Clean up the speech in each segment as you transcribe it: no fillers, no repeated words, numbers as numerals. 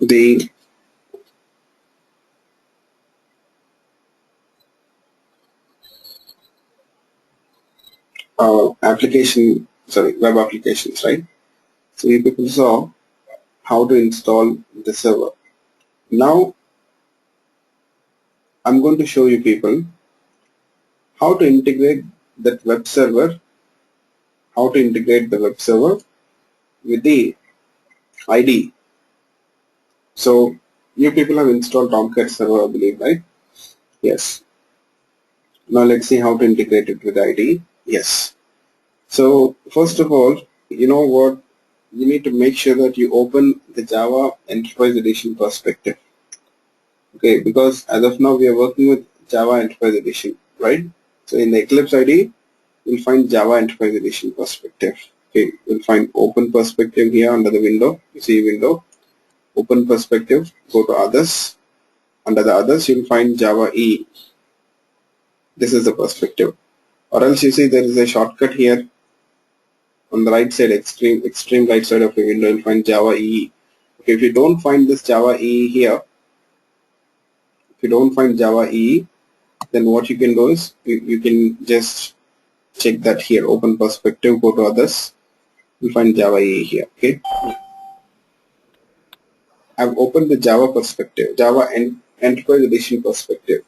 the web applications, right? So you people saw how to install the server. Now I'm going to show you people how to integrate that web server, with the ID. So you people have installed Tomcat server, I believe, right? Yes. Now let's see how to integrate it with ID. Yes. So first of all, you know what? You need to make sure that you open the Java Enterprise Edition perspective. Okay, because as of now we are working with Java Enterprise Edition, right? So in the Eclipse ID, you'll find Java Enterprise Edition perspective. Okay, you'll find open perspective here under the window. You see window, open perspective, go to others. Under the others, you'll find Java E. This is the perspective. Or else you see there is a shortcut here on the right side, extreme right side of the window, you'll find Java E. Okay, if you don't find this Java E here, then what you can do is you can just check that here, open perspective, go to others, you'll find Java E here. Okay, I've opened the Java perspective, Java Enterprise Edition perspective.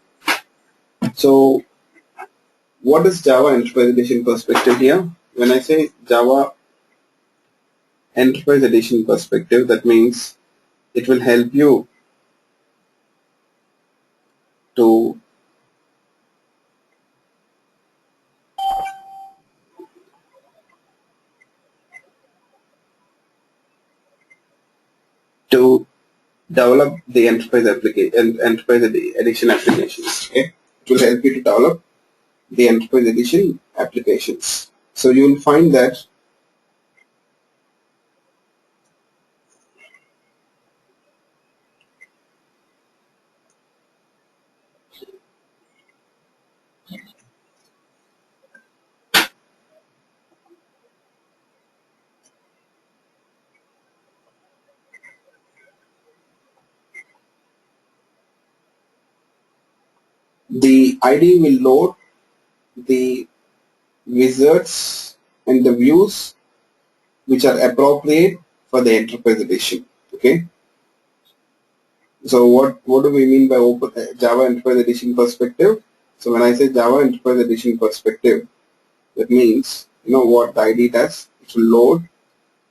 So what is Java Enterprise Edition perspective here? When I say Java Enterprise Edition perspective, that means it will help you to develop the enterprise edition applications. Okay, it will help you to develop the enterprise edition applications. So you will find that the ID will load the wizards and the views which are appropriate for the enterprise edition. Okay. So what do we mean by open Java Enterprise Edition perspective? So when I say Java Enterprise Edition perspective, that means what the ID does. It will load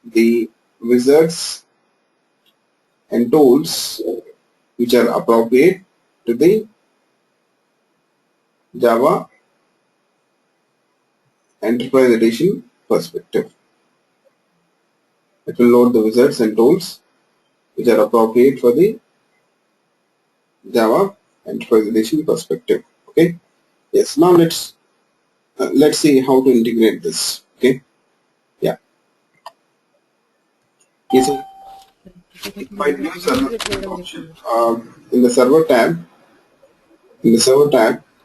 the wizards and tools which are appropriate to the Java Enterprise Edition perspective. It will load the wizards and tools which are appropriate for the Java Enterprise Edition perspective. Okay. Yes. Now let's see how to integrate this. Okay. Yeah. You see, by new server option, in the server tab,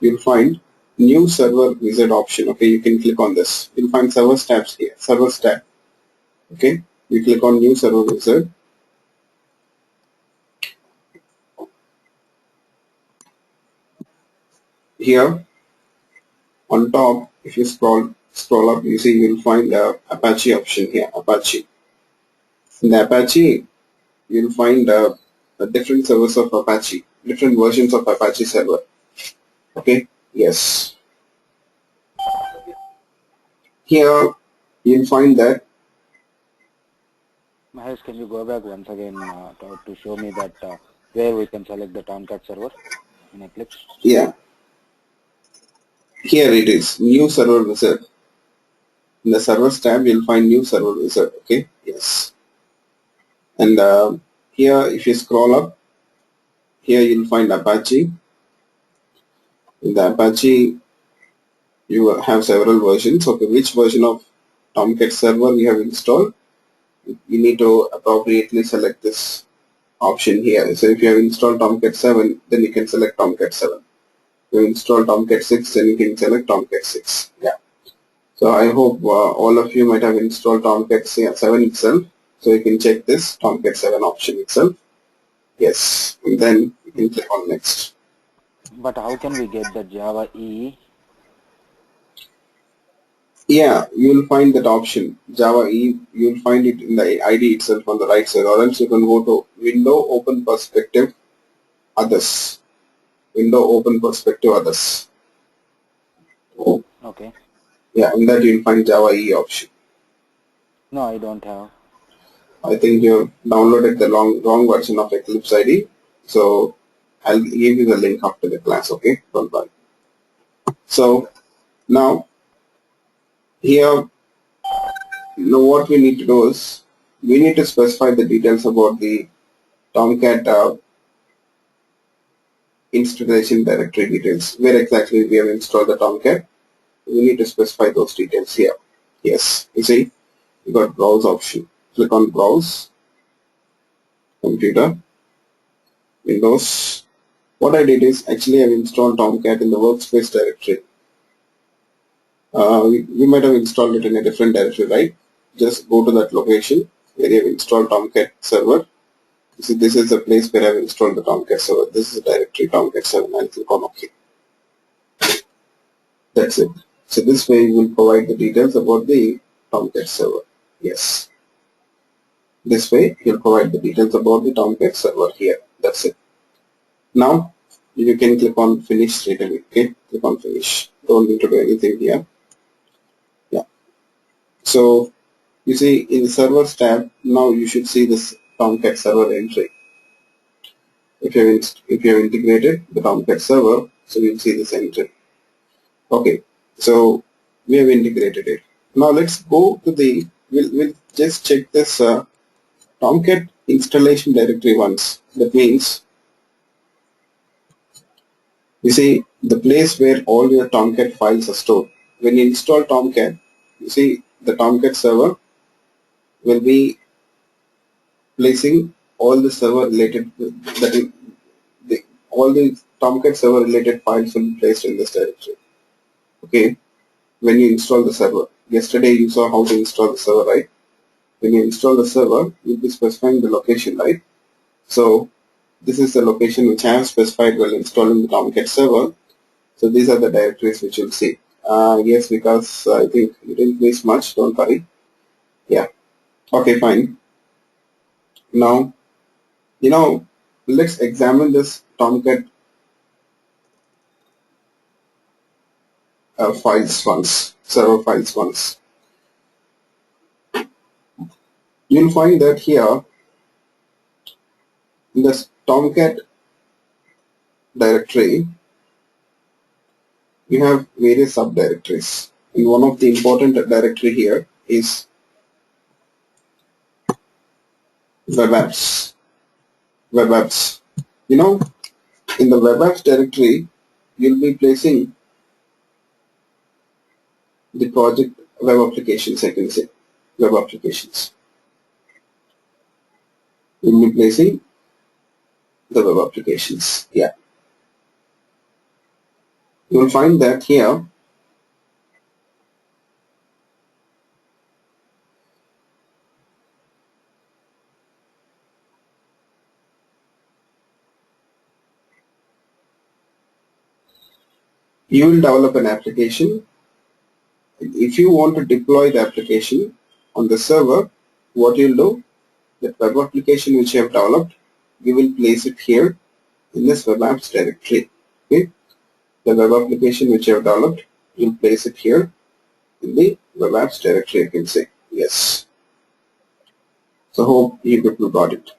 you'll find new server wizard option. Okay, you can click on this. You'll find servers tabs here. Servers tab. Okay, you click on new server wizard. Here on top, if you scroll up, you see you'll find the Apache option here. Apache. In the Apache, you'll find different servers of Apache, different versions of Apache server. Okay. Yes. Here you'll find that. Mahesh, can you go back once again to show me that where we can select the Tomcat server in Eclipse? Yeah. Here it is, new server wizard. In the servers tab, you'll find new server wizard. Okay. Yes. And here, if you scroll up, here you'll find Apache. In the Apache, you have several versions. Okay, which version of Tomcat server you have installed? You need to appropriately select this option here. So if you have installed Tomcat 7, then you can select Tomcat 7. If you install Tomcat 6, then you can select Tomcat 6. Yeah. So I hope all of you might have installed Tomcat 7 itself. So you can check this Tomcat 7 option itself. Yes, and then you can click on next. But how can we get the Java EE? Yeah, you will find that option, Java E, you will find it in the ID itself on the right side, or else you can go to Window Open Perspective Others. Window Open Perspective Others. Okay. Yeah, in that you will find Java E option. No, I don't have. I think you downloaded the wrong version of Eclipse ID. So I'll give you the link after the class, okay? Don't worry. So now here, what we need to do is we need to specify the details about the Tomcat installation directory details. Where exactly we have installed the Tomcat, we need to specify those details here. Yes, you see, you got browse option. Click on browse, computer, Windows. What I did is actually I've installed Tomcat in the workspace directory. We might have installed it in a different directory, right? Just go to that location where you have installed Tomcat server. You see, this is the place where I've installed the Tomcat server. This is the directory Tomcat server, and click on OK. That's it. So this way you will provide the details about the Tomcat server. Yes. This way you'll provide the details about the Tomcat server here. That's it. Now you can click on finish straight away. Okay, click on finish. Don't need to do anything here. Yeah. So you see in the servers tab, now you should see this Tomcat server entry. If you have integrated the Tomcat server, so you'll see this entry. Okay, so we have integrated it. Now let's go to the, we'll just check this Tomcat installation directory once. That means, you see the place where all your Tomcat files are stored. When you install Tomcat, you see the Tomcat server will be placing all the server related, that is, all the Tomcat server related files will be placed in this directory. Okay, when you install the server. Yesterday you saw how to install the server, right? When you install the server, you'll be specifying the location, right? So this is the location which I have specified while installing the Tomcat server. So these are the directories which you'll see. Yes, because I think you didn't miss much, don't worry. Yeah, okay, fine. Now, let's examine this Tomcat files once, server files once. You'll find that here in this Tomcat directory, you have various subdirectories. And one of the important directory here is web apps. Web apps. In the web apps directory, you'll be placing the project web applications, I can say. Web applications. You'll be placing the web applications. Yeah. You'll find that here you will develop an application. If you want to deploy the application on the server, what you'll do, that web application which you have developed, you will place it here in this web apps directory. Okay, the web application which you have developed, you'll place it here in the web apps directory, I can say. Yes. So hope you people got it.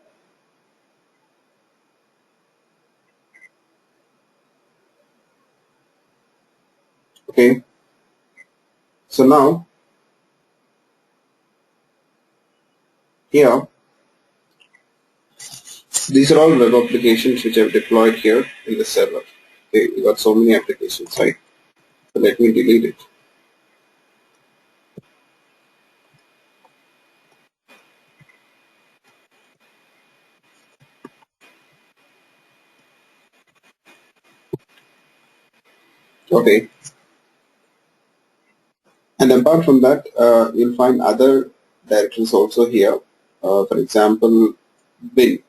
Okay. So now here, these are all web applications which I've deployed here in the server. Okay, we got so many applications, right? So let me delete it. Okay. And apart from that, you'll find other directories also here. For example, bin.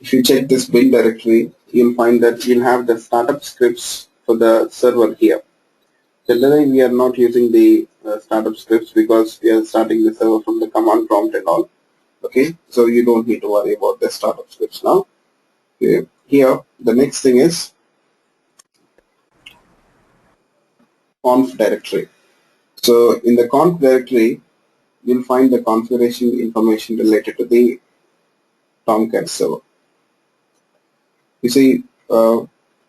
If you check this build directory, you'll find that you'll have the startup scripts for the server here. Generally, we are not using the startup scripts because we are starting the server from the command prompt and all. Okay, so you don't need to worry about the startup scripts now. Okay. Here, the next thing is conf directory. So in the conf directory, you'll find the configuration information related to the Tomcat server. You see,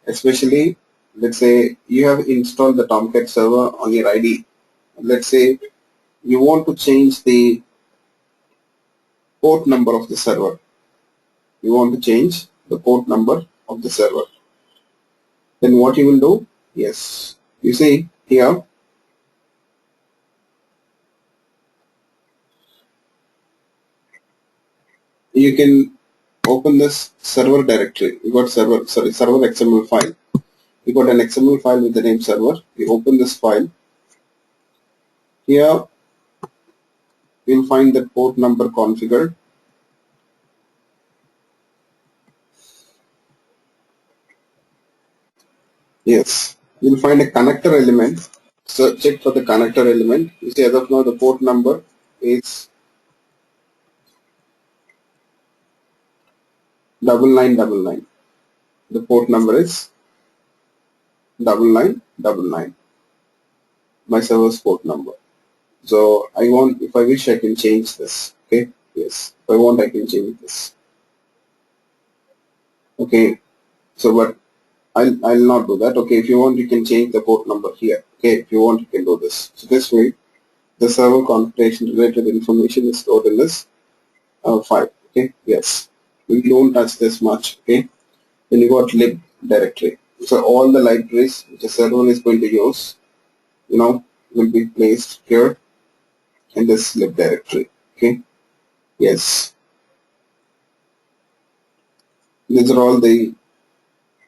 especially, let's say you have installed the Tomcat server on your ID. Let's say you want to change the port number of the server. You want to change the port number of the server. Then what you will do? Yes, you see here, you can open this server directory. You got server XML file. You got an XML file with the name server. You open this file. Here you'll find the port number configured. Yes, you'll find a connector element. So check for the connector element. You see, as of now the port number is 9999. The port number is 9999. My server's port number. So I want, if I wish, I can change this. Okay. Yes. If I want, I can change this. Okay. So, but I'll not do that. Okay. If you want, you can change the port number here. Okay. If you want, you can do this. So this way, the server configuration related information is stored in this file. Okay. Yes. We don't touch this much. Okay. Then you got lib directory. So all the libraries which the server is going to use, will be placed here in this lib directory. Okay. Yes. These are all the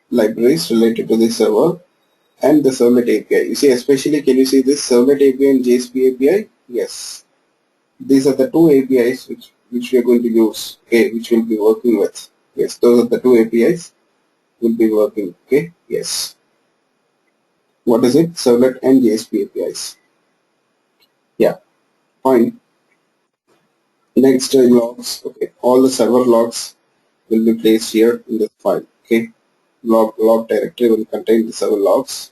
libraries related to the server and the servlet API. You see, especially, can you see this servlet API and JSP API? Yes. These are the two APIs which we are going to use, okay, which we'll be working with. Yes, those are the two APIs we'll be working, okay, yes. What is it? Servlet and JSP APIs. Yeah, fine. Next, logs, okay, all the server logs will be placed here in this file, okay. Log directory will contain the server logs.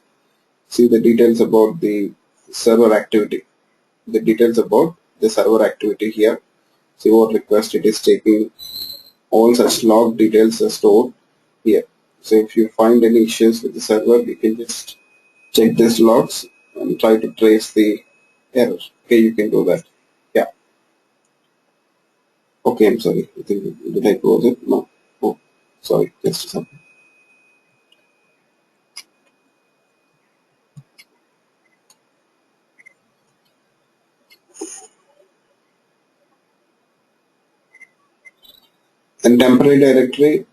See the details about the server activity. The details about the server activity here. See what request it is taking. All such log details are stored here. So if you find any issues with the server, you can just check these logs and try to trace the error. Okay, you can do that. Yeah. Okay, I'm sorry. I think, did I close it? No. Oh, sorry. Just a second. And temporary directory,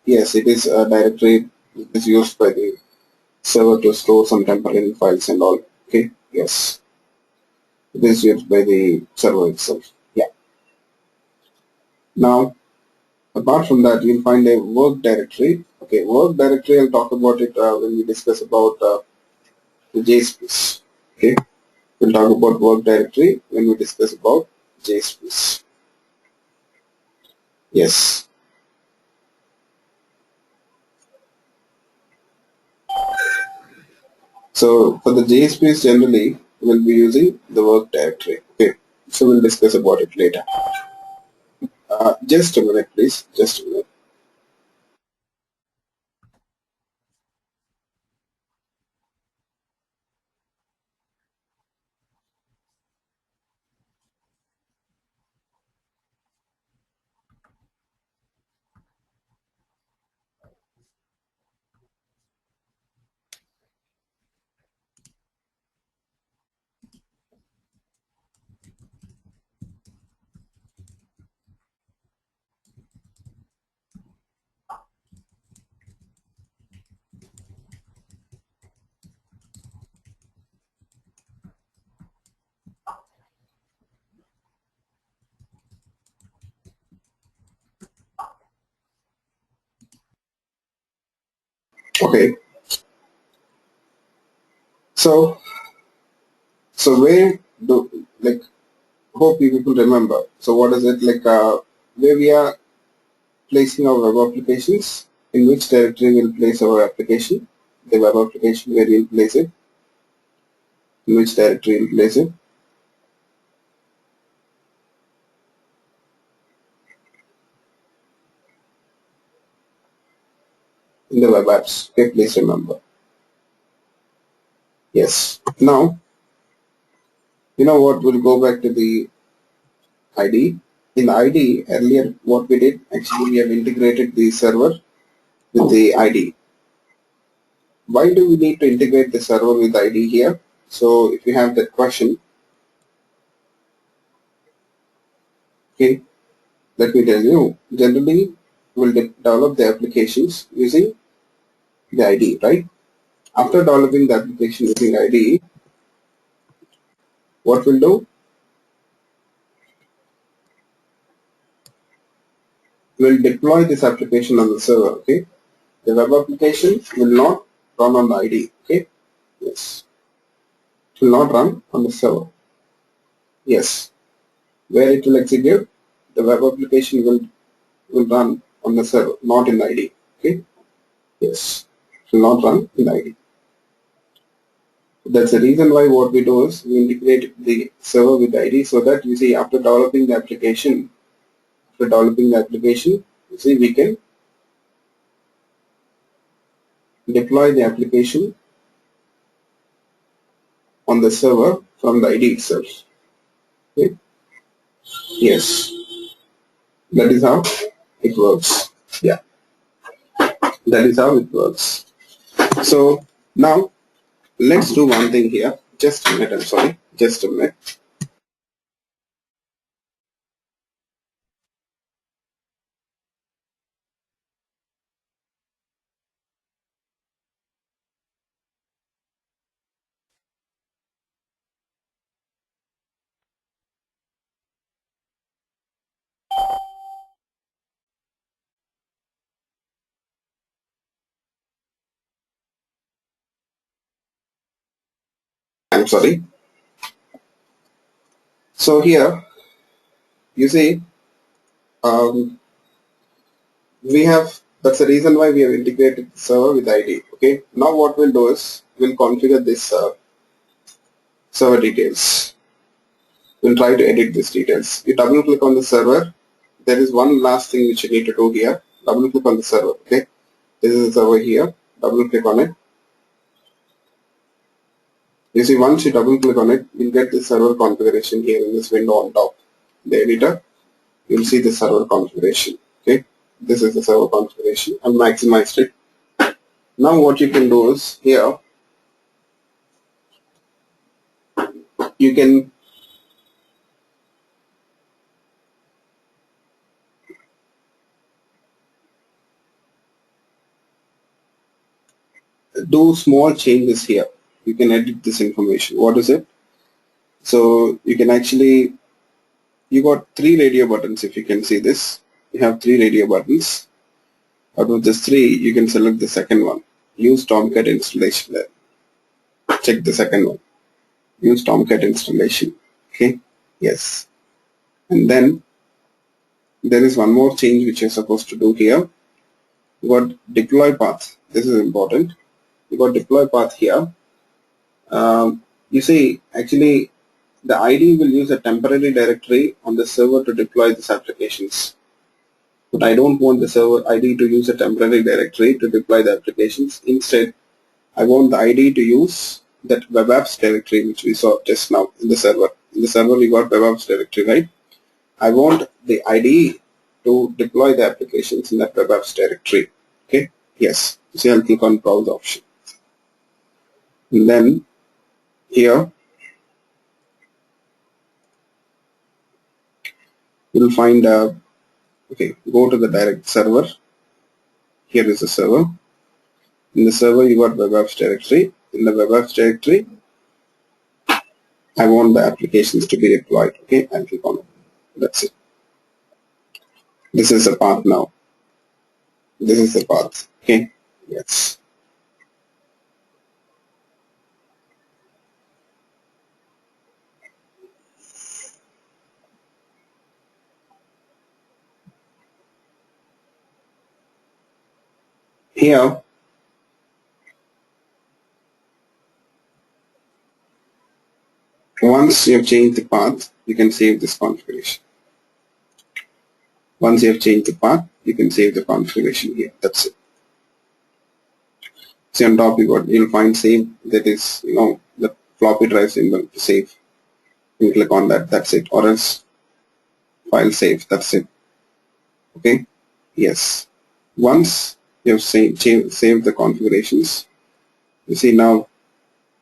yes, it is a directory that is used by the server to store some temporary files and all. Okay, yes, it is used by the server itself. Yeah. Now, apart from that, you'll find a work directory. Okay, work directory, I'll talk about it when we discuss about the JSPs. Okay, we'll talk about work directory when we discuss about JSPs. Yes. So for the JSPs generally, we'll be using the work directory. Okay, so we'll discuss about it later. Just a minute, please. Just a minute. So, so where do, like, hope you people remember. So what is it like, where we are placing our web applications, in which directory we'll place our application, the web application, where we'll place it, in which directory we'll place it. In the web apps. Okay, please remember. Yes. Now, you know what, we'll go back to the ID. In ID, earlier what we did, actually we have integrated the server with the ID. Why do we need to integrate the server with ID here? So if you have that question, okay, let me tell you. Generally, we'll develop the applications using the ID, right? After developing the application using ID, what we'll do? We'll deploy this application on the server, okay? The web application will not run on the ID, okay? Yes. It will not run on the server. Yes. Where it will execute, the web application will run on the server, not in ID, okay? Yes. It will not run in ID. That's the reason why what we do is we integrate the server with ID so that you see after developing the application, you see we can deploy the application on the server from the ID itself. Okay? Yes, that is how it works. Yeah, that is how it works. So now let's do one thing here. Just a minute, I'm sorry. Just a minute. I'm sorry. So here, you see, um, we have, that's the reason why we have integrated the server with ID. Okay. Now what we'll do is we'll configure this server details. We'll try to edit these details. You double click on the server. There is one last thing which you need to do here. Double click on the server. Okay. This is the server here. Double click on it. You see, once you double click on it, you'll get the server configuration here in this window on top. The editor, you'll see the server configuration. Okay. This is the server configuration. I've maximized it. Now what you can do is here, you can do small changes here. You can edit this information. What is it? So you can actually, you got 3 radio buttons. If you can see this, you have 3 radio buttons. Out of this 3, you can select the second one. Use Tomcat installation there. Check the second one. Use Tomcat installation. Okay. Yes. And then there is one more change which you're supposed to do here. You got deploy path. This is important. You got deploy path here. You see, actually, the ID will use a temporary directory on the server to deploy these applications. But I don't want the server ID to use a temporary directory to deploy the applications. Instead, I want the ID to use that web apps directory which we saw just now in the server. In the server, we got web apps directory, right? I want the ID to deploy the applications in that web apps directory. Okay? Yes. So I'll click on browse option. And then here you'll find okay, go to the direct server. Here is the server. In the server you got web apps directory. In the web apps directory, I want the applications to be deployed. Okay, I'll click on it. That's it. This is the path now. This is the path. Okay. Yes. Here, once you have changed the path, you can save this configuration. Once you have changed the path, you can save the configuration here. That's it. See on top you'll find save, that is the floppy drive symbol to save. You click on that, that's it. Or else file save, that's it. Okay. Yes. Once you have saved the configurations, you see now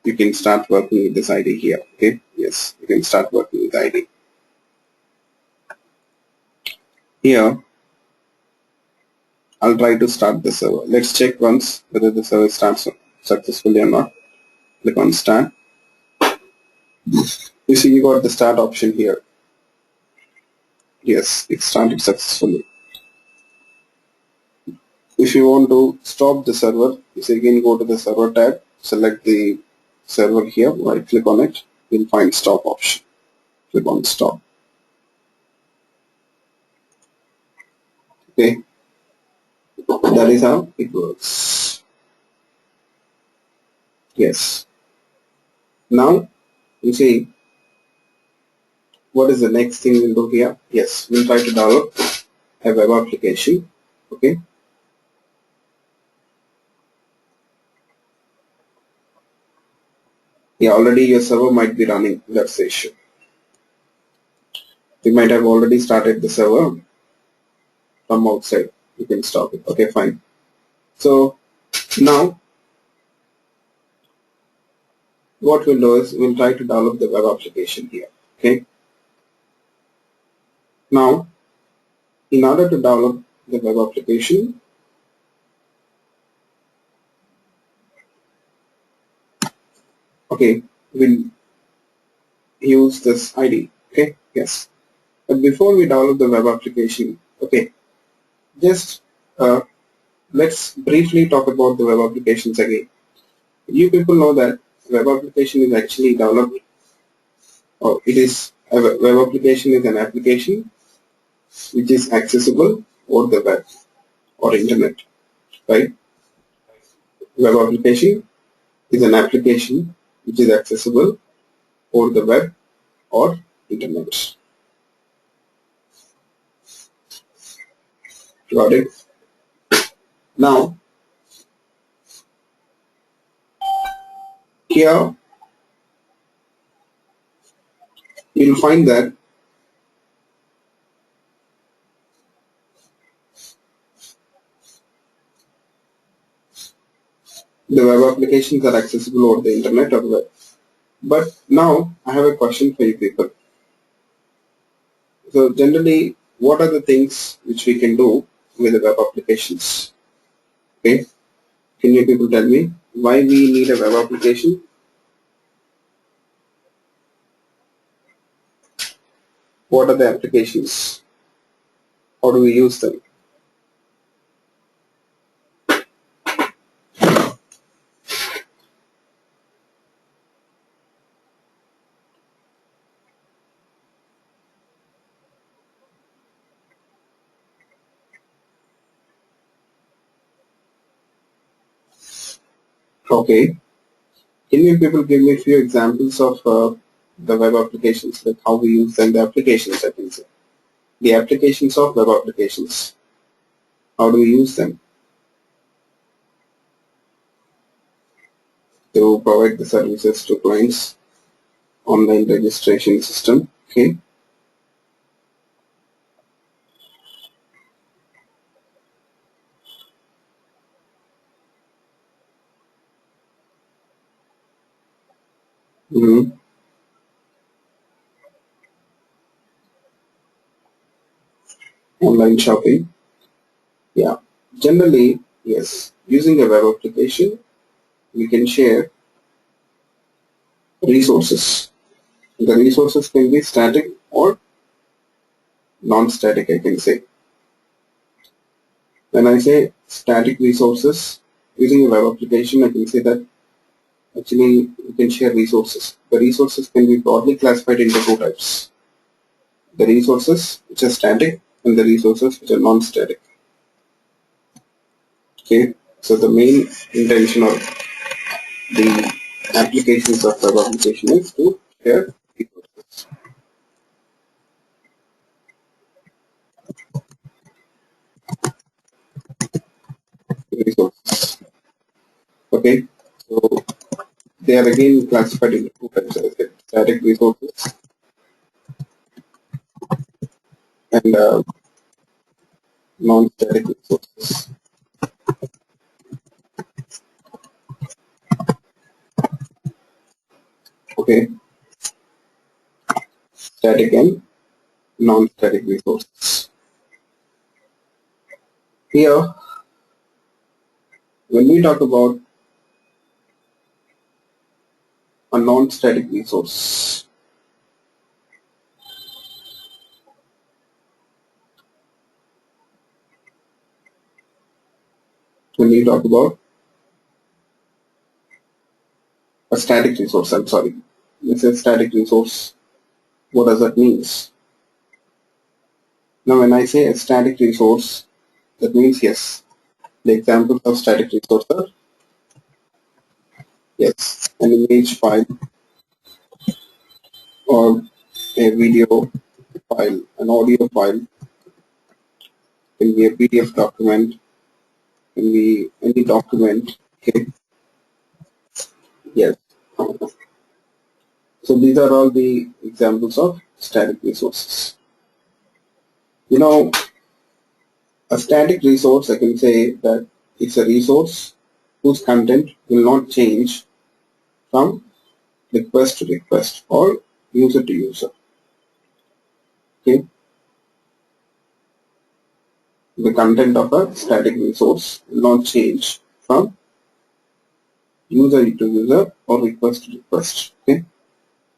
you can start working with this ID here. Okay. Yes, you can start working with the ID. Here I'll try to start the server. Let's check once whether the server starts successfully or not. Click on start. You see you got the start option here. Yes, it started successfully. If you want to stop the server, you say again go to the server tab, select the server here, right click on it, you'll find stop option. Click on stop. Okay, that is how it works. Yes. Now you see what is the next thing we'll do here? Yes, we'll try to download a web application. Okay. Yeah, already your server might be running, that's the issue. You might have already started the server from outside. You can stop it. Okay, fine. So now what we'll do is we'll try to download the web application here. Okay. Now, in order to download the web application, okay, we'll use this ID. Okay. Yes. But before we download the web application, okay, just let's briefly talk about the web applications again. You people know that web application is actually developed, or it is a web application is an application which is accessible over the web or internet, right? Web application is an application which is accessible over the web or internet. Got it? Now, here you'll find that the web applications are accessible over the internet or web. But now I have a question for you people. So generally, what are the things which we can do with the web applications? Okay, can you people tell me why we need a web application? What are the applications? How do we use them? Okay, can you people give me a few examples of the web applications, like how we use them, the applications I can say. The applications of web applications. How do we use them? To provide the services to clients, online registration system. Okay. Mm-hmm. Online shopping. Yeah. Generally, yes. Using a web application, we can share resources. The resources can be static or non-static, I can say. When I say static resources, using a web application, I can say that actually we can share resources. The resources can be broadly classified into two types. The resources which are static and the resources which are non-static. Okay. So the main intention of the applications of web application is to share resources. Okay, so they are again classified into two types, as I said, static resources and non-static resources. Okay, static and non-static resources. Here, when we talk about a non-static resource, when we talk about a static resource, I'm sorry, this is static resource. What does that mean? Now, when I say a static resource, that means yes. The examples of static resource are yes, an image file or a video file, an audio file, can be a PDF document, can be any document. Okay, yes. So these are all the examples of static resources. You know, a static resource, I can say that it's a resource whose content will not change from request to request or user to user. Okay, the content of a static resource will not change from user to user or request to request. Okay,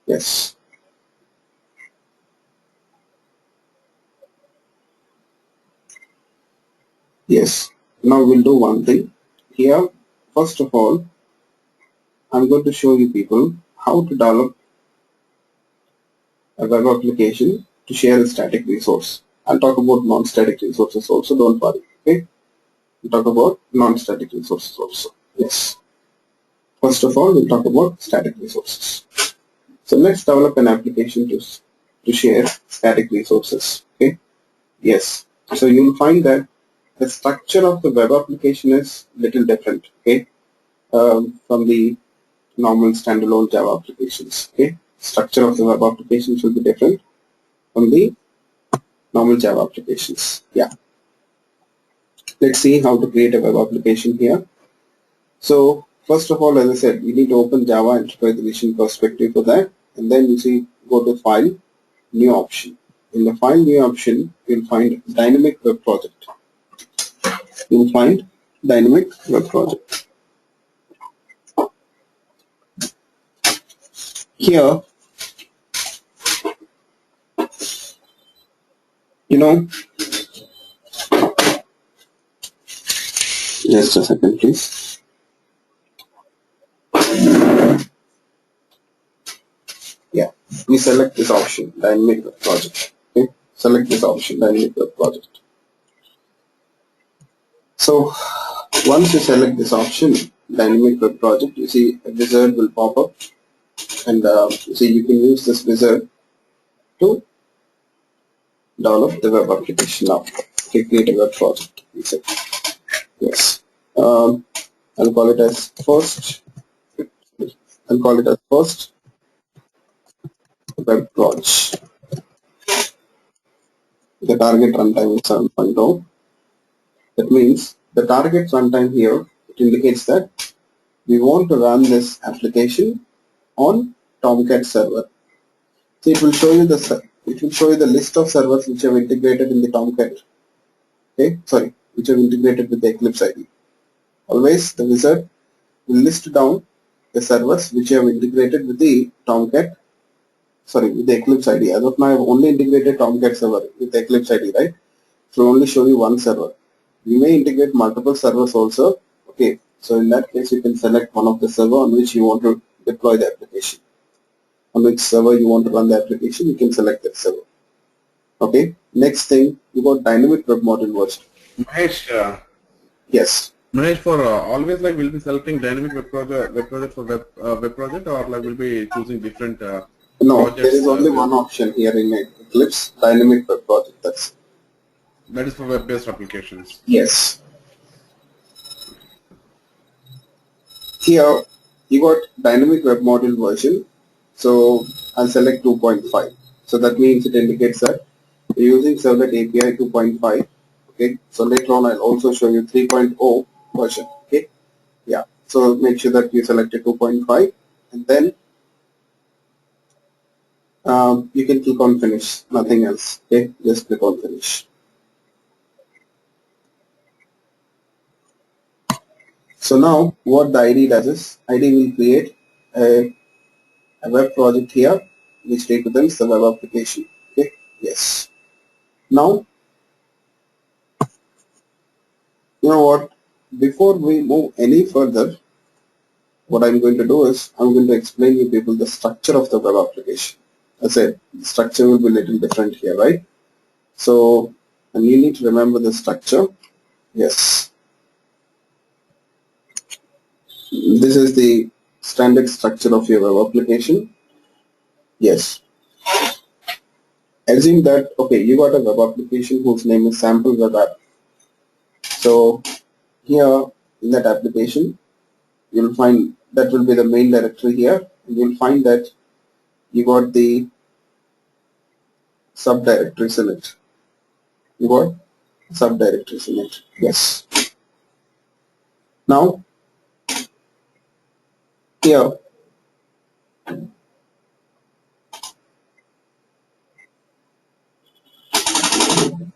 yes. Yes. Now we'll do one thing. Here, first of all, I'm going to show you people how to develop a web application to share a static resource. I'll talk about non-static resources also, don't worry. Okay? We'll talk about non-static resources also. Yes. First of all, we'll talk about static resources. So let's develop an application to share static resources. Okay? Yes. So you'll find that the structure of the web application is little different. Okay? From the normal standalone Java applications. Okay, structure of the web applications will be different from the normal Java applications. Yeah, let's see how to create a web application here. So first of all, as I said, you need to open Java Enterprise Edition perspective for that, and then you see go to File, New Option. In the File, New Option, you'll find Dynamic Web Project. You'll find Dynamic Web Project. Here, you know, just a second, please. Yeah, we select this option, Dynamic Web Project. Okay, select this option, Dynamic Web Project. So once you select this option, Dynamic Web Project, you see a wizard will pop up, and you see you can use this wizard to develop the web application now. Okay, create a web project. Yes. I'll call it as first. I'll call it as first web project. The target runtime is 7.0. That means the target runtime here, it indicates that we want to run this application on Tomcat server. So it will show you the list of servers which have integrated in the Tomcat. Okay, sorry, which have integrated with the Eclipse ID. Always the wizard will list down the servers which have integrated with the Tomcat. Sorry, with the Eclipse ID. As of now, I have only integrated Tomcat server with the Eclipse ID, right? So only show you one server. You may integrate multiple servers also. Okay, so in that case, you can select one of the server on which you want to deploy the application. On which server you want to run the application, you can select that server. Okay. Next thing, you got dynamic web module version. Mahesh, Yes. Mahesh, for always like we'll be selecting dynamic web project for web project, or like we'll be choosing different No, there is projects. only one option here in Eclipse, dynamic web project. That's That is for web-based applications. yes. Here you got dynamic web module version. So I'll select 2.5. So that means it indicates that we're using Servlet API 2.5. Okay. So later on I'll also show you 3.0 version. Okay. Yeah. So make sure that you selected 2.5 and then you can click on finish. Nothing else. Okay. Just click on finish. So now what the ID does is ID will create a web project here which represents the web application. Okay. Yes. Now you know what? Before we move any further, what I'm going to do is I'm going to explain you people the structure of the web application. I said the structure will be a little different here, right? So, and you need to remember the structure. Yes, this is the standard structure of your web application. Yes, assume that okay, you got a web application whose name is sample web app. So here in that application, you'll find that will be the main directory here. You'll find that you got the subdirectories in it. You got subdirectories in it. Yes. Now here,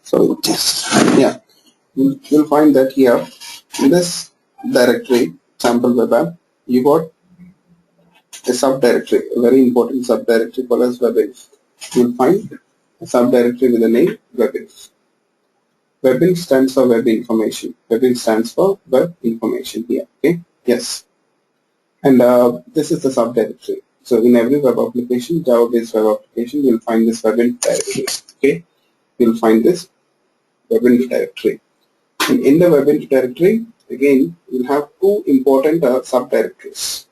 so just yeah, you'll find that here in this directory sample web app, you got a subdirectory, a very important subdirectory called as webinf. You'll find a subdirectory with the name webinf. Webinf stands for web information. Webinf stands for web information here. Okay. Yes. And this is the subdirectory. So in every web application, Java-based web application, you'll find this webinf directory. Okay, you'll find this webinf directory. And in the webinf directory, again, you'll have two important subdirectories.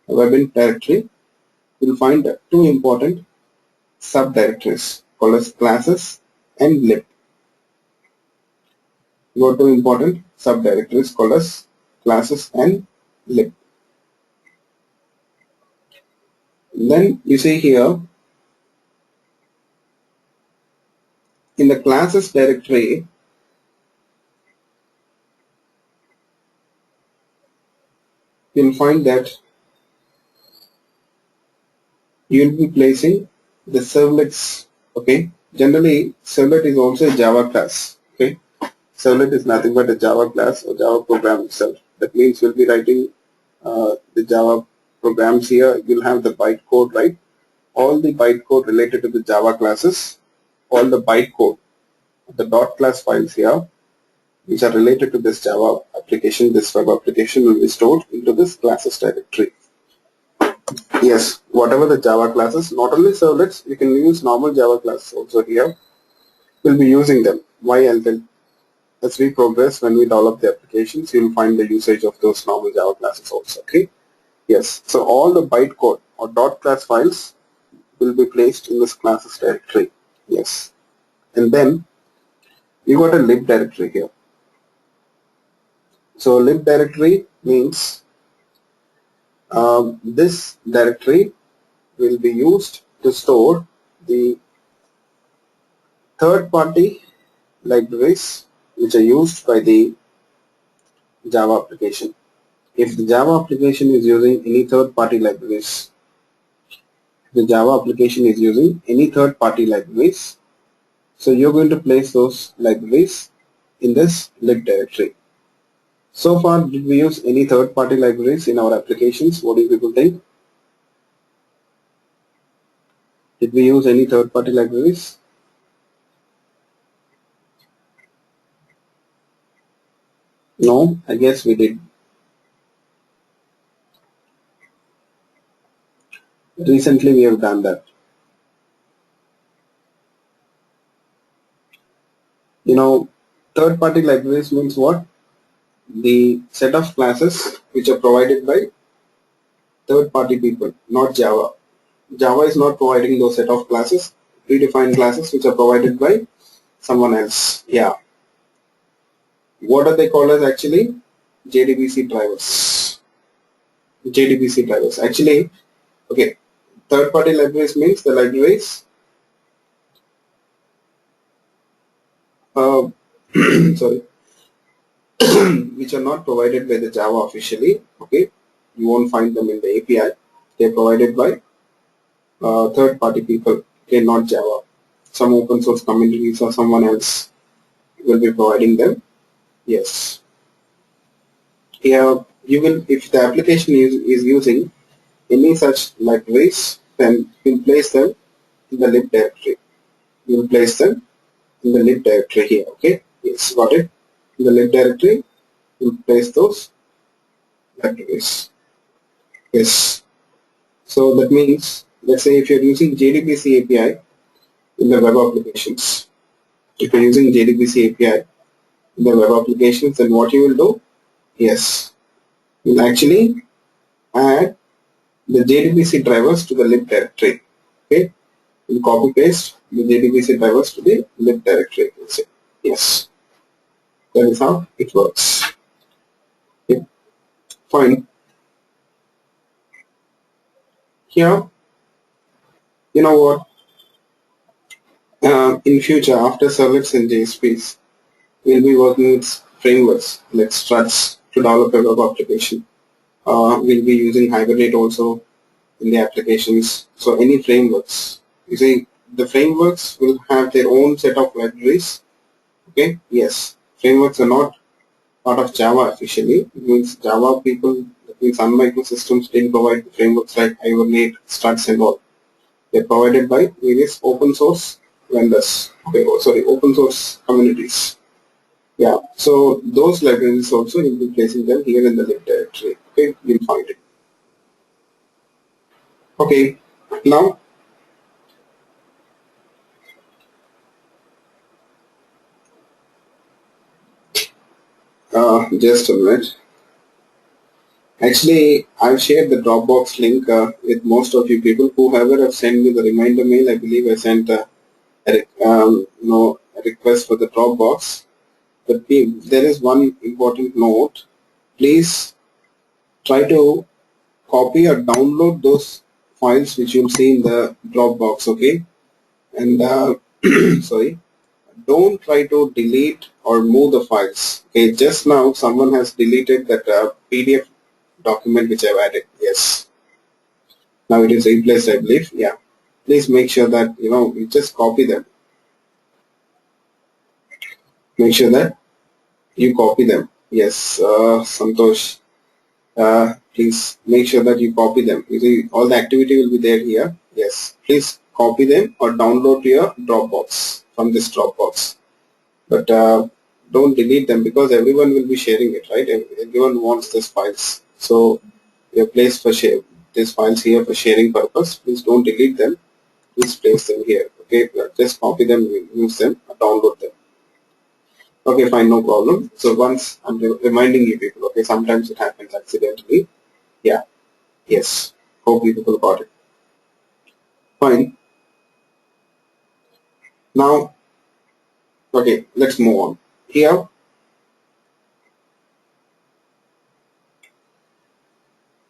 A webinf directory, you'll find two important subdirectories called as classes and lib. You got two important subdirectories called as classes and lib. Then you see here in the classes directory, you'll find that you'll be placing the servlets. Okay, generally servlet is also a Java class. Okay, servlet is nothing but a Java class or Java program itself. That means you'll be writing the Java programs here. You'll have the bytecode, right? All the bytecode related to the Java classes, all the bytecode, the dot class files here, which are related to this Java application, this web application will be stored into this classes directory. Yes, whatever the Java classes, not only servlets, you can use normal Java classes also here. We'll be using them. Why? I'll tell. As we progress, when we develop the applications, you'll find the usage of those normal Java classes also. Okay. Yes. So all the bytecode or dot class files will be placed in this classes directory. Yes. And then you got a lib directory here. So lib directory means this directory will be used to store the third-party libraries which are used by the Java application. If the Java application is using any third-party libraries, so you're going to place those libraries in this lib directory. So far, did we use any third-party libraries in our applications? What do you people think? Did we use any third-party libraries? No, I guess we did. Recently, we have done that. You know, third-party libraries means what? the set of classes which are provided by third-party people, not Java. Java is not providing those set of classes, predefined classes which are provided by someone else. Yeah. What are they called as actually? JDBC drivers. JDBC drivers. Actually, okay, third-party libraries means the libraries sorry, which are not provided by the Java officially. Okay, you won't find them in the API. They're provided by third-party people. Okay, not Java. Some open source communities or someone else will be providing them. Yes. Here you will, if the application is using any such libraries, then you will place them in the lib directory. You will place them in the lib directory here. Okay. Yes, got it. In the lib directory, you will place those libraries. Yes. So that means, let's say if you're using JDBC API in the web applications, if you're using JDBC API in the web applications, then what you will do? Yes, you'll actually add the JDBC drivers to the lib directory. Okay, you'll copy paste the JDBC drivers to the lib directory. Yes, that is how it works. Okay. Fine. Here, you know what? In future, after servlets and JSPs, we'll be working with frameworks like struts to develop a web application. We'll be using Hibernate also in the applications. So any frameworks, you see, the frameworks will have their own set of libraries. Okay, yes, frameworks are not part of Java officially. It means Java people, that means Sun Microsystems didn't provide the frameworks like Hibernate, struts and all. They're provided by various open source vendors. Okay, sorry, open source communities. Yeah, so those libraries also you'll be placing them here in the lib directory. Okay, you'll find it. Okay, now just a minute. Actually, I've shared the Dropbox link with most of you people. Whoever have sent me the reminder mail, I believe I sent a request for the Dropbox. But there is one important note. Please try to copy or download those files which you'll see in the Dropbox. Okay, and sorry. Don't try to delete or move the files. Okay, just now someone has deleted that PDF document which I've added. Yes, now it is replaced, I believe. Yeah, please make sure that you just copy them. Make sure that you copy them. Yes, Santosh, please make sure that you copy them. You see, all the activity will be there here. Yes, please copy them or download to your Dropbox from this Dropbox. But don't delete them because everyone will be sharing it, right? Everyone wants these files. So we have placed for share these files here for sharing purpose. Please don't delete them. Please place them here. Okay, just copy them, use them, download them. Okay, fine, no problem. So once I'm reminding you people, okay, sometimes it happens accidentally. Yeah, yes. Hope you people got it. Fine. Now, okay, let's move on. Here,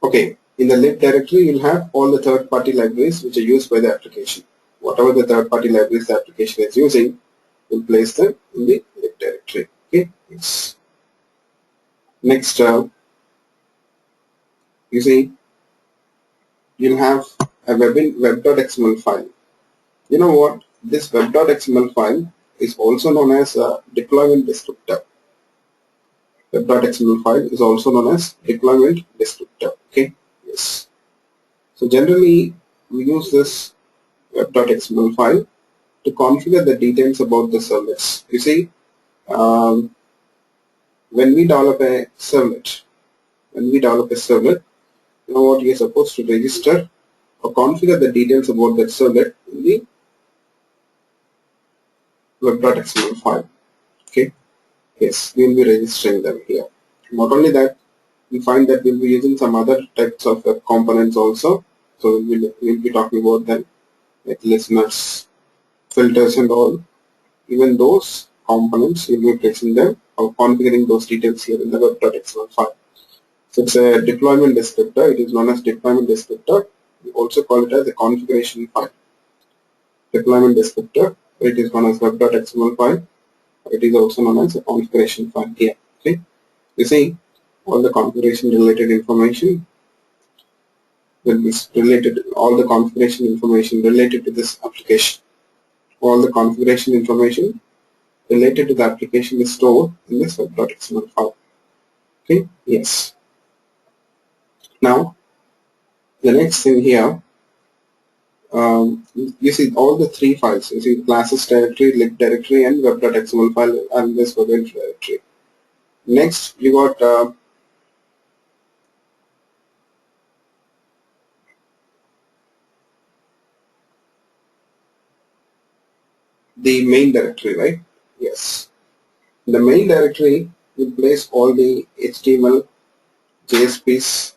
okay, in the lib directory, you'll have all the third-party libraries which are used by the application. Whatever the third-party libraries the application is using, you'll place them in the lib directory. Okay, yes. Next, you see, you'll have a web.xml file. You know what? This web.xml file is also known as a deployment descriptor. Web.xml file is also known as deployment descriptor. Okay, yes. So generally, we use this web.xml file to configure the details about the servlets. You see, when we develop a servlet, you know what, you're supposed to register or configure the details about that servlet in the web.xml file. Okay, yes, we will be registering them here. Not only that, we find that we'll be using some other types of web components also. So we'll be talking about them, like listeners, filters and all. Even those components, we'll be placing them or configuring those details here in the web.xml file. So it's a deployment descriptor. It is known as deployment descriptor. We also call it as a configuration file. Deployment descriptor. It is known as web.xml file. It is also known as a configuration file here. Okay. You see, all the configuration related information will be related. All the configuration information related to this application. All the configuration information related to the application is stored in this web.xml file. Okay. Yes. Now, the next thing here. You see all the three files. You see classes directory, lib directory, and web.xml file and this web directory. Next, you got the main directory, right? Yes. In the main directory, you place all the HTML, JSPs,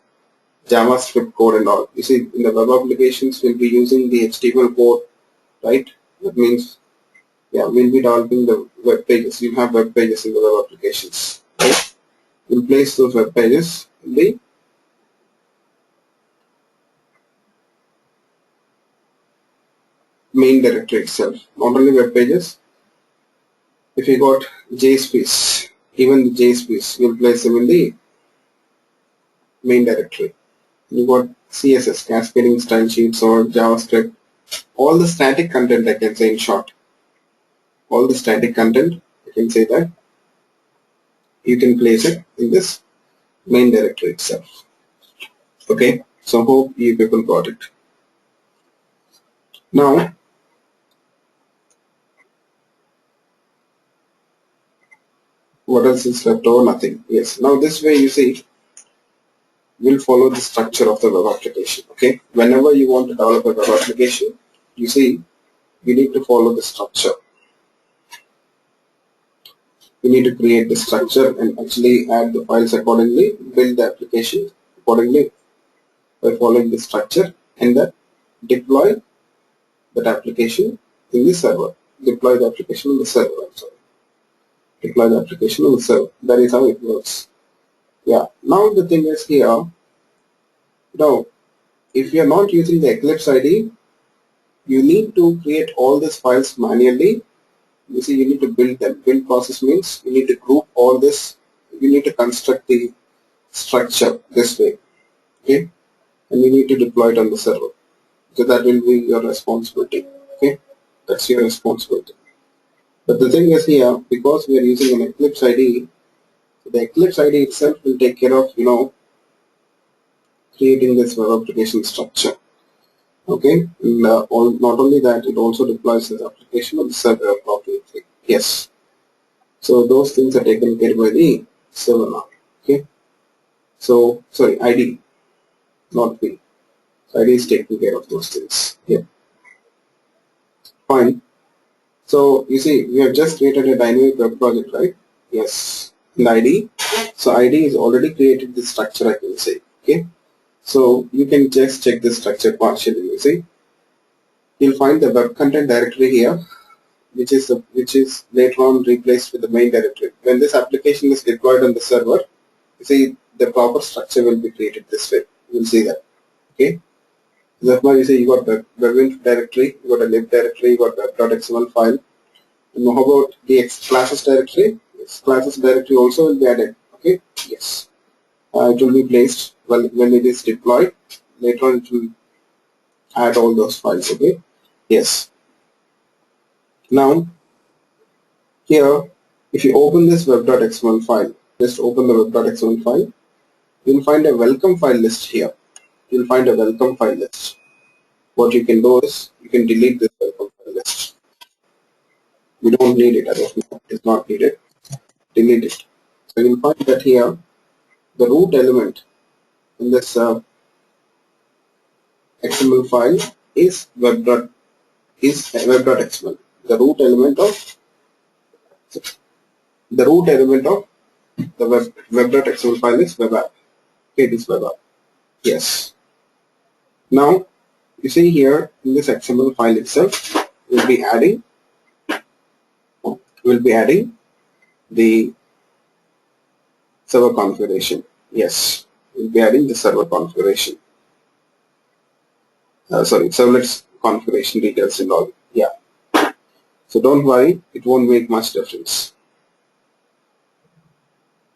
JavaScript code and all. You see, in the web applications, we'll be using the HTML code, right? That means, yeah, we'll be developing the web pages. You have web pages in the web applications, right? We'll place those web pages in the main directory itself. Not only web pages, if you got JSPs, even the JSPs, you'll place them in the main directory. You got CSS, cascading style sheets or JavaScript, all the static content, I can say in short. All the static content, I can say that you can place it in this main directory itself. Okay, so hope you people got it. Now, what else is left over? Nothing. Yes. Now this way you see, we'll follow the structure of the web application. Okay, whenever you want to develop a web application, you see, you need to follow the structure. You need to create the structure and actually add the files accordingly, build the application accordingly by following the structure, and then deploy that application in the server. Deploy the application on the server. I'm sorry. Deploy the application on the server. That is how it works. Yeah. Now the thing is here. Now, if you are not using the Eclipse ID, you need to create all these files manually. You see, you need to build them. Build process means you need to group all this. You need to construct the structure this way. Okay, and you need to deploy it on the server. So that will be your responsibility. Okay, that's your responsibility. But the thing is here, because we are using an Eclipse ID, the Eclipse ID itself will take care of, creating this web application structure. Okay, and not only that, it also deploys this application on the server appropriately. Yes. So those things are taken care by the server now. Okay. So sorry, ID, not we. So ID is taking care of those things. Yeah. Fine. So you see, we have just created a dynamic web project, right? Yes. In ID. So ID is already created the structure, I can say. Okay. So you can just check the structure partially. You see, you'll find the web content directory here, which is later on replaced with the main directory. When this application is deployed on the server, you see the proper structure will be created this way. You will see that. Okay. That's why you see you got the web directory, you got a lib directory, you got web.xml file. And how about the classes directory? Yes, classes directory also will be added. Okay. Yes. It will be placed when it is deployed. Later on, it will add all those files. Okay. Yes. Now, here, if you open this web.xml file, just open the web.xml file, you'll find a welcome file list here. You'll find a welcome file list. What you can do is, you can delete this welcome file list. We don't need it as of now. It is not needed. Delete it. So you'll find that here, the root element in this XML file is web.xml. The root element of The web.xml file is web app. Okay, it is web app. Yes. Now, you see here in this XML file itself, we'll be adding the server configuration. Yes, we'll be adding the server configuration. Servlet's configuration details and all. Yeah. So don't worry, it won't make much difference.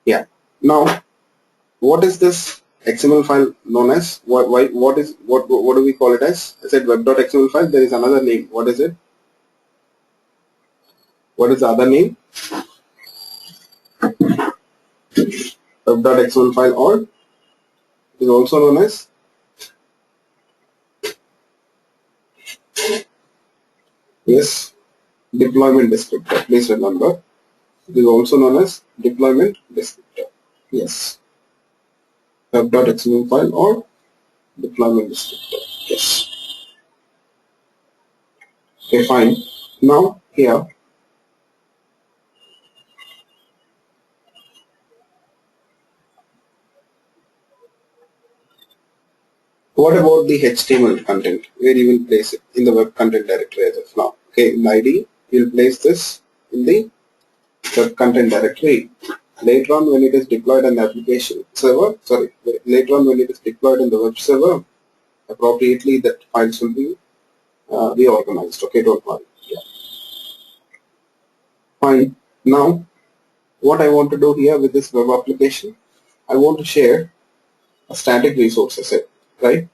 Yeah. Now, what is this XML file known as? What do we call it as? I said web.xml file. There is another name. What is it? What is the other name? Web.xml file, or it is also known as deployment descriptor. Please remember, it is also known as deployment descriptor. Yes, web.xml file or deployment descriptor. Yes. Okay, fine. Now here, what about the HTML content? Where you will place it? In the web content directory as of now. Okay, in the ID, you will place this in the web content directory. Later on, when it is deployed on the application server, later on when it is deployed in the web server, appropriately that files will be reorganized. Okay, don't worry. Yeah. Fine. Now, what I want to do here with this web application, I want to share a static resource asset, right?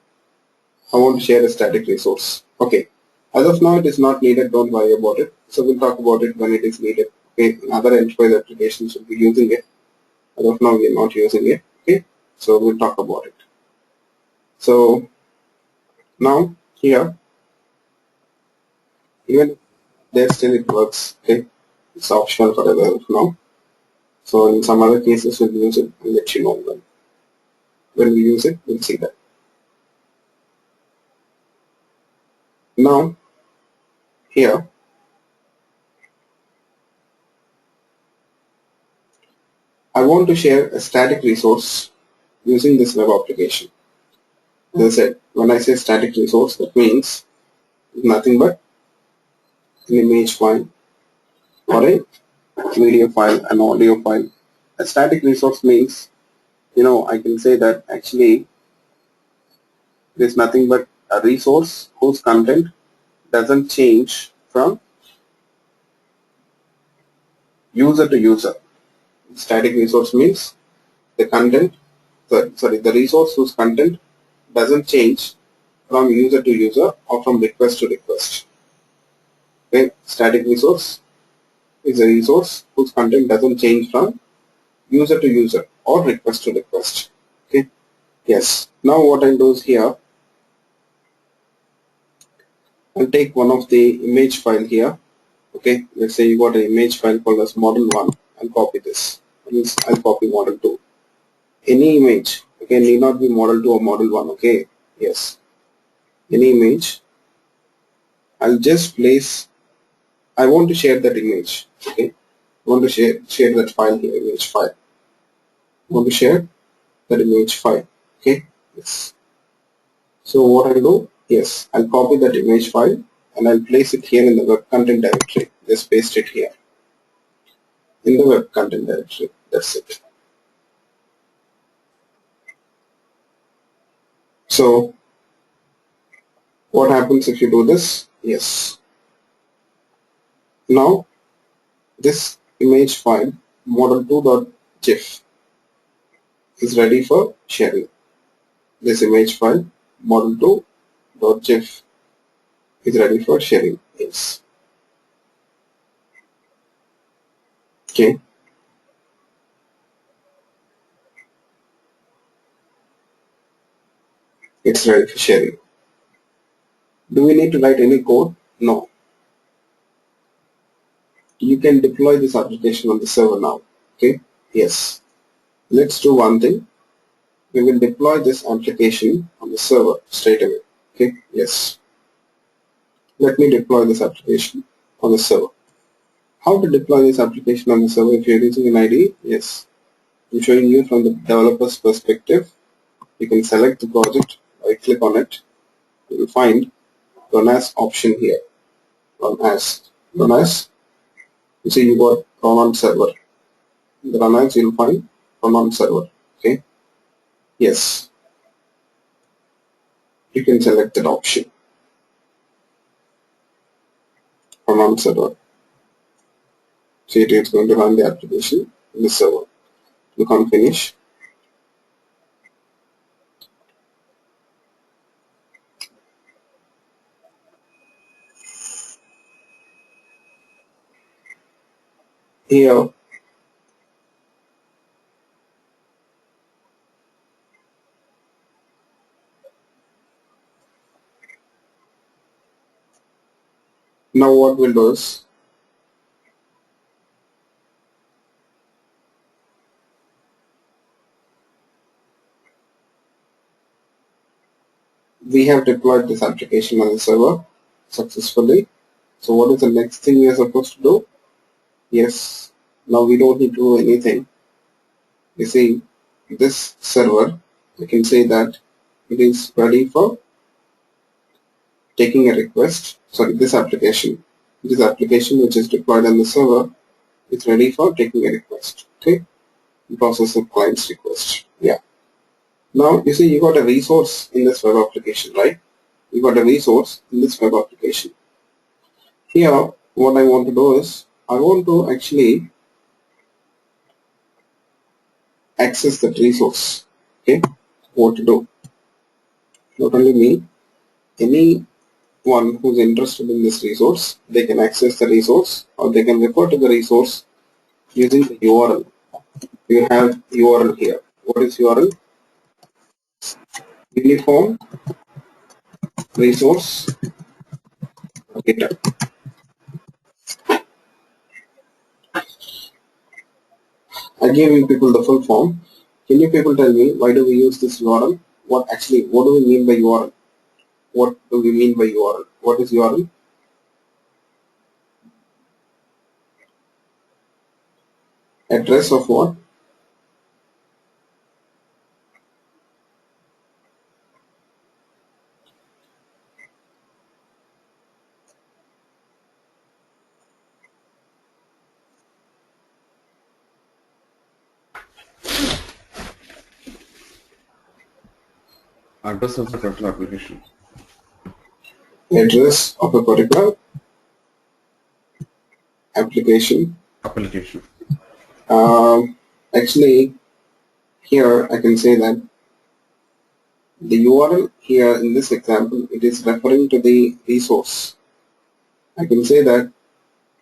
I want to share a static resource. Okay. As of now, it is not needed. Don't worry about it. So we'll talk about it when it is needed. Okay. Other enterprise applications will be using it. As of now, we are not using it. Okay. So we'll talk about it. So now here, even there still it works. Okay. It's optional for as of now. So in some other cases, we'll use it. I'll let you know when we use it. We'll see that. Now here, I want to share a static resource using this web application. As I said, when I say static resource, that means nothing but an image file or a video file, an audio file. A static resource means, I can say that actually it is nothing but a resource whose content doesn't change from user to user. Static resource means the resource whose content doesn't change from user to user or from request to request. Okay, static resource is a resource whose content doesn't change from user to user or request to request. Okay. Yes. Now what I'll do is here, I'll take one of the image file here. Okay. Let's say you got an image file called as model1. I'll copy this. I'll copy model2. Any image. Okay. Need not be model2 or model1. Okay. Yes. Any image. I'll just place. I want to share that image. Okay. I want to share that file here. Image file. I want to share that image file. Okay. Yes. So what I'll do, yes, I'll copy that image file and I'll place it here in the web content directory. Just paste it here in the web content directory. That's it. So what happens if you do this? Yes. Now this image file model2.gif is ready for sharing. This image file model2.gif is ready for sharing. Yes. Okay. It's ready for sharing. Do we need to write any code? No. You can deploy this application on the server now. Okay. Yes. Let's do one thing. We will deploy this application on the server straight away. Okay. Yes. Let me deploy this application on the server. How to deploy this application on the server if you're using an IDE? Yes. I'm showing you from the developer's perspective. You can select the project, right click on it. You will find run as option here. Run as. You see you got run on server. The run as you'll find run on server. Okay. Yes. You can select that option. Run on server. See it is going to run the application in the server. Click on finish. Here now what we'll do is we have deployed this application on the server successfully. So what is the next thing we are supposed to do? Yes, now we don't need to do anything. You see, this server, I can say that it is ready for taking a request. Sorry, this application which is deployed on the server is ready for taking a request. Okay, process of client's request. Yeah. Now you see you got a resource in this web application, right? You got a resource in this web application. Here, what I want to do is I want to actually access that resource. Okay, what to do? Not only me, anyone who's interested in this resource, they can access the resource or they can refer to the resource using the URL. You have URL here. What is URL? Uniform resource data. I gave you people the full form. Can you people tell me why do we use this URL? What do we mean by URL? What do we mean by URL? What is URL? Address of what? Address of the particular application. Address of a particular application. Actually, here I can say that the URL here in this example, it is referring to the resource. I can say that,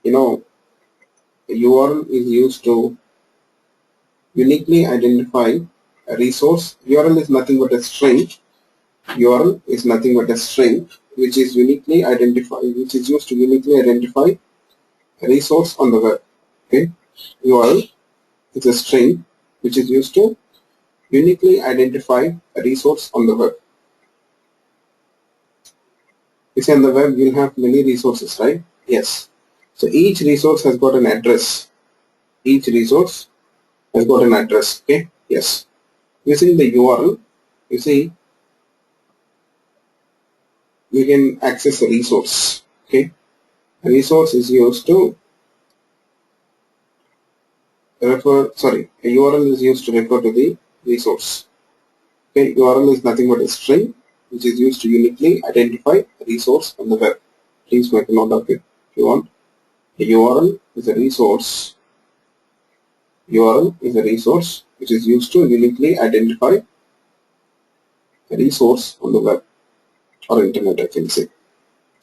the URL is used to uniquely identify a resource. URL is nothing but a string. URL is nothing but a string which is used to uniquely identify a resource on the web. Okay, URL is a string which is used to uniquely identify a resource on the web. You see, on the web you'll have many resources, right? Yes. So each resource has got an address. Each resource has got an address. Okay. Yes. Using the URL, you see, you can access a resource. Okay. A resource is used to refer. Sorry, a URL is used to refer to the resource. Okay. URL is nothing but a string which is used to uniquely identify a resource on the web. Please make a note of it if you want. A URL is a resource. URL is a resource which is used to uniquely identify a resource on the web or internet, I can say.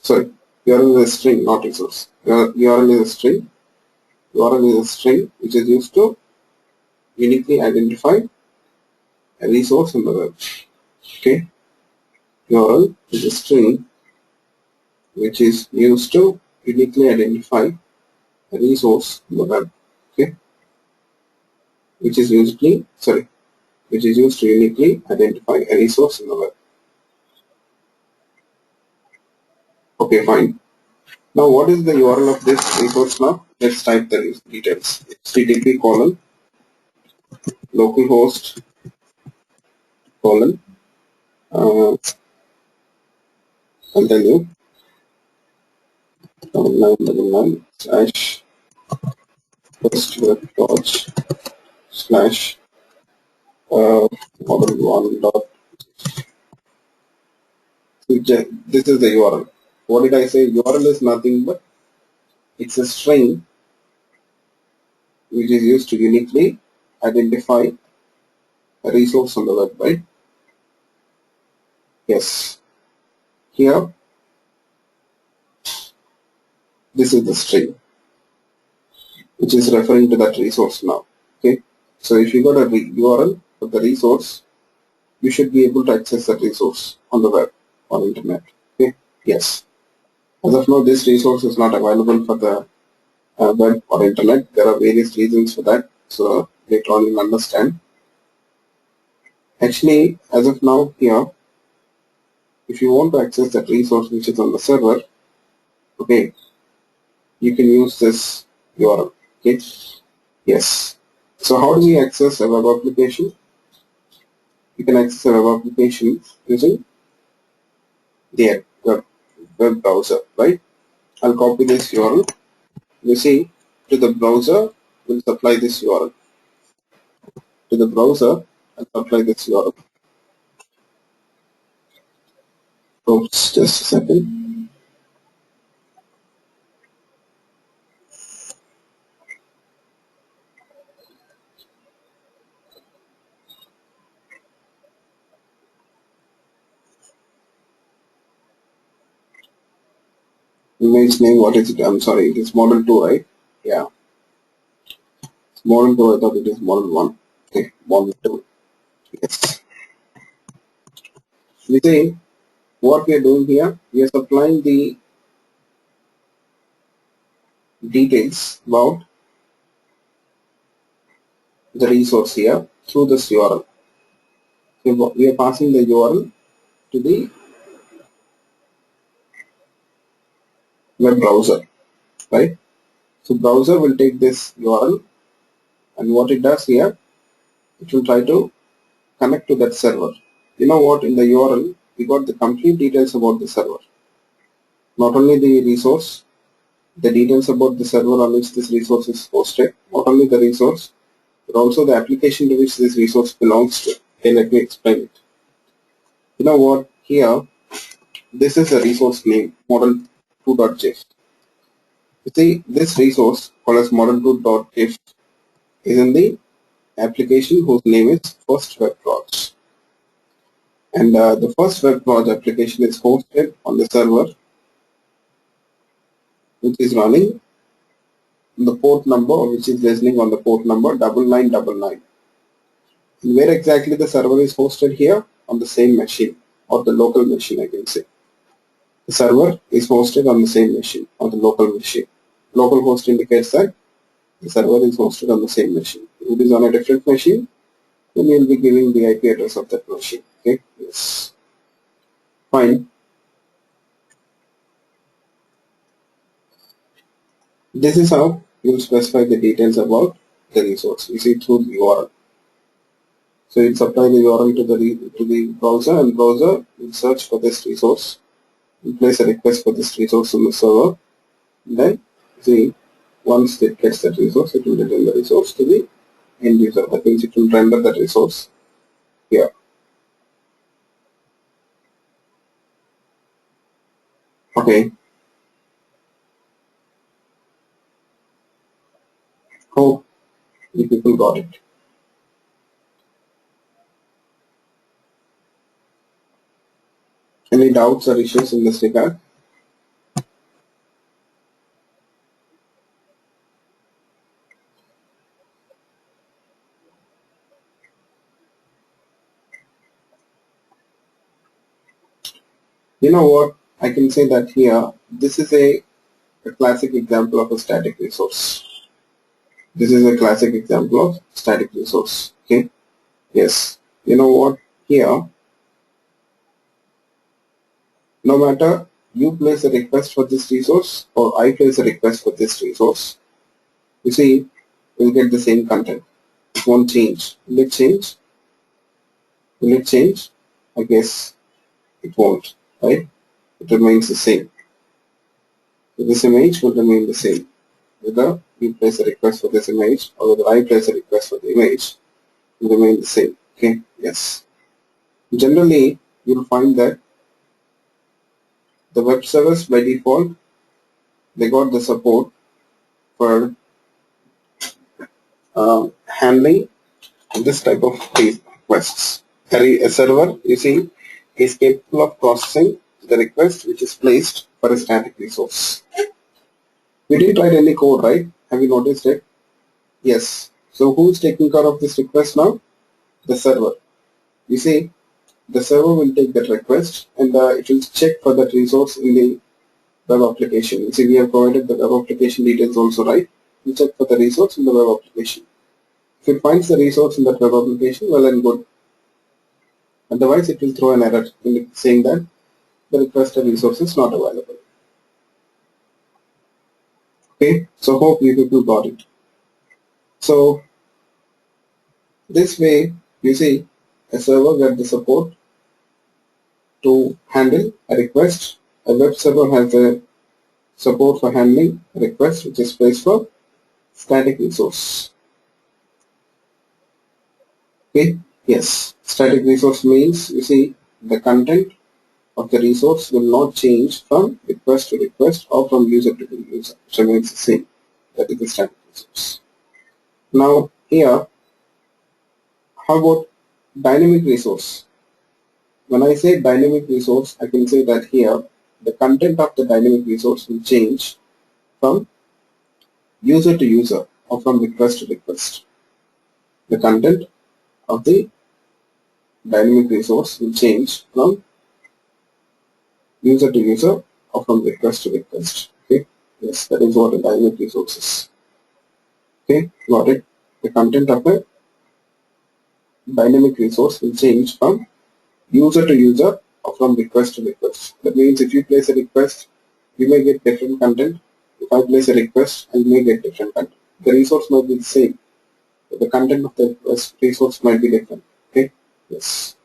Sorry, URL is a string, not resource. URL is a string. URL is a string which is used to uniquely identify a resource on the web. Okay. URL is a string which is used to uniquely identify a resource on the web. Okay. Which is used to uniquely identify a resource on the web. Okay, fine. Now, what is the URL of this resource now? Let's type the details. HTTP:// localhost colon, I'll tell you, 9999 slash first web page slash model one dot. This is the URL. What did I say? URL is nothing but it's a string which is used to uniquely identify a resource on the web, right? Yes. Here, this is the string which is referring to that resource now. Okay. So if you got a URL for the resource, you should be able to access that resource on the web or internet. Okay. Yes. As of now, this resource is not available for the web or internet. There are various reasons for that. So later on you'll understand. Actually, as of now here, if you want to access that resource which is on the server, okay, you can use this URL. Okay. Yes. So how do we access a web application? You can access a web application using the web browser, right? I'll copy this URL. You see, to the browser, we'll supply this URL. To the browser, I'll supply this URL. Oops, just a second. Image name, what is it? I'm sorry, it is model 2, right? Yeah. It's model 2, I thought it is model 1. Okay, model 2. Yes. You see, what we are doing here, we are supplying the details about the resource here through this URL. So we are passing the URL to the web browser, right? So browser will take this URL, and what it does here, it will try to connect to that server. You know what, in the URL, we got the complete details about the server. Not only the resource, the details about the server on which this resource is hosted, not only the resource, but also the application to which this resource belongs to. Okay, let me explain it. You know what, here, this is a resource name, model2.gif. You see, this resource called as model2.gif is in the application whose name is first web project. And the first web project application is hosted on the server which is running the port number, which is listening on the port number 9999. And where exactly the server is hosted here? On the same machine, or the local machine, I can say. The server is hosted on the same machine, or the local machine. Local host indicates that the server is hosted on the same machine. If it is on a different machine, then you will be giving the IP address of that machine. Okay, yes, fine. This is how you will specify the details about the resource. You see, through the URL. So you supply the URL to the browser, and browser will search for this resource. You place a request for this resource on the server. Then, see, once it gets that resource, it will return the resource to the end user. That means it will render that resource here. Okay. Hope you people got it. Any doubts or issues in this regard? You know what? I can say that here, this is a classic example of a static resource. This is a classic example of static resource. Okay. Yes. You know what? Here, no matter you place a request for this resource or I place a request for this resource, you see, we'll get the same content. It won't change. Will it change? Will it change? I guess it won't, right? It remains the same. So this image will remain the same. Whether you place a request for this image or whether I place a request for the image, it will remain the same. Okay, yes. Generally, you'll find that the web servers by default, they got the support for handling this type of requests. A server, you see, is capable of processing the request which is placed for a static resource. We didn't write any code, right? Have you noticed it? Yes. So who's taking care of this request now? The server. You see, the server will take that request and it will check for that resource in the web application. You see, we have provided the web application details also, right? We check for the resource in the web application. If it finds the resource in that web application, well and good. Otherwise, it will throw an error saying that the requested resource is not available. Okay, so hope you people got it. So this way, you see, a server gets the support to handle a request. A web server has the support for handling a request which is placed for static resource. Okay, yes, static resource means, you see, the content of the resource will not change from request to request or from user to user. It remains the same. That is the static resource. Now here, how about dynamic resource? When I say dynamic resource, I can say that here the content of the dynamic resource will change from user to user or from request to request. The content of the dynamic resource will change from user to user or from request to request. Okay, yes, that is what a dynamic resource is. Okay, got it. The content of a dynamic resource will change from user to user or from request to request. That means if you place a request, you may get different content. If I place a request, I may get different content. The resource might be the same, but the content of the resource might be different. Okay, yes.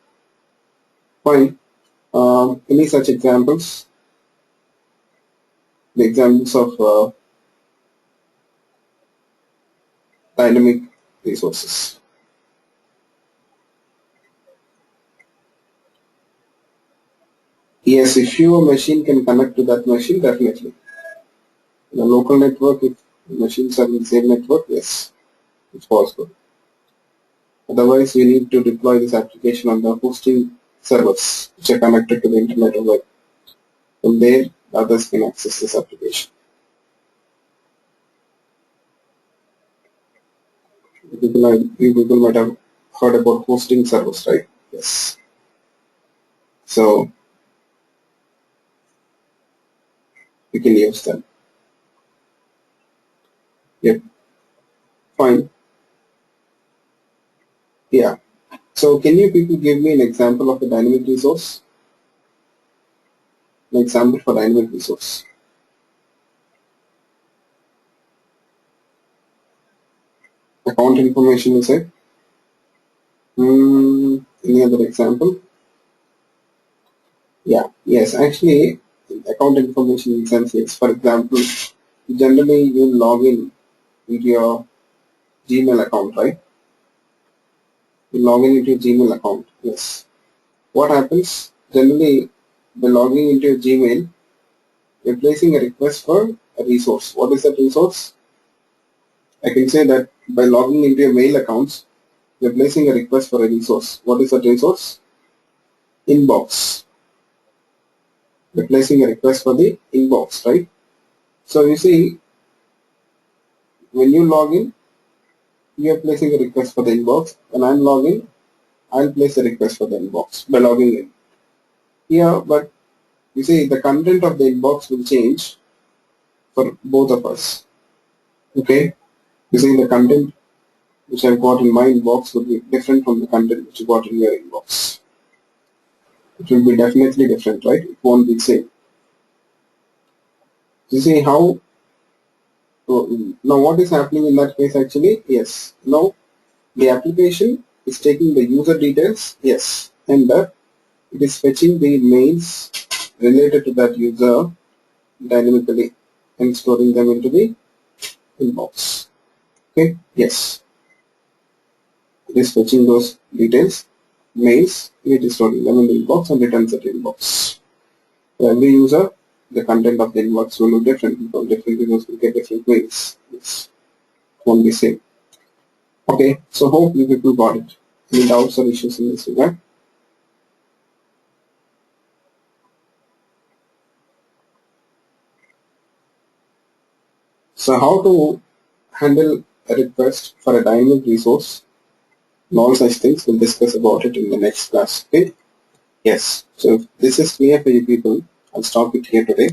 Fine. Any such examples? The examples of dynamic resources. Yes, if your machine can connect to that machine, definitely. In a local network, if machines are in the same network, yes, it's possible. Otherwise, you need to deploy this application on the hosting servers which are connected to the internet or web. From there, others can access this application. You people might have heard about hosting servers, right? Yes. So you can use them. Yep. Fine. Yeah. So can you people give me an example of a dynamic resource? An example for dynamic resource. Account information, you say? Any other example? Yeah. Yes. Actually, account information in sense is, for example, generally you log in into your Gmail account, right? You log in into your Gmail account. Yes. What happens? Generally, by logging into your Gmail, you're placing a request for a resource. What is that resource? I can say that by logging into your mail accounts, you're placing a request for a resource. What is that resource? Inbox. You're placing a request for the inbox, right? So you see, when you log in, you're placing a request for the inbox. When I'm logging, I'll place a request for the inbox by logging in. Here, but you see, the content of the inbox will change for both of us. Okay? You see, the content which I've got in my inbox will be different from the content which you got in your inbox. It will be definitely different, right? It won't be the same. You see how, now what is happening in that case actually? Yes. Now The application is taking the user details, yes, and it is fetching the mails related to that user dynamically and storing them into the inbox. Okay, yes, it is fetching those details, mails, it is storing them in the inbox and returns that inbox. For every user, the content of the inbox will be different because different users will get different mails. It won't be same. Okay, so hope you people got it. Any doubts or issues in this regard? So how to handle a request for a dynamic resource, all such things, we'll discuss about it in the next class. Okay? Yes. So if this is clear for you people, I'll stop it here today.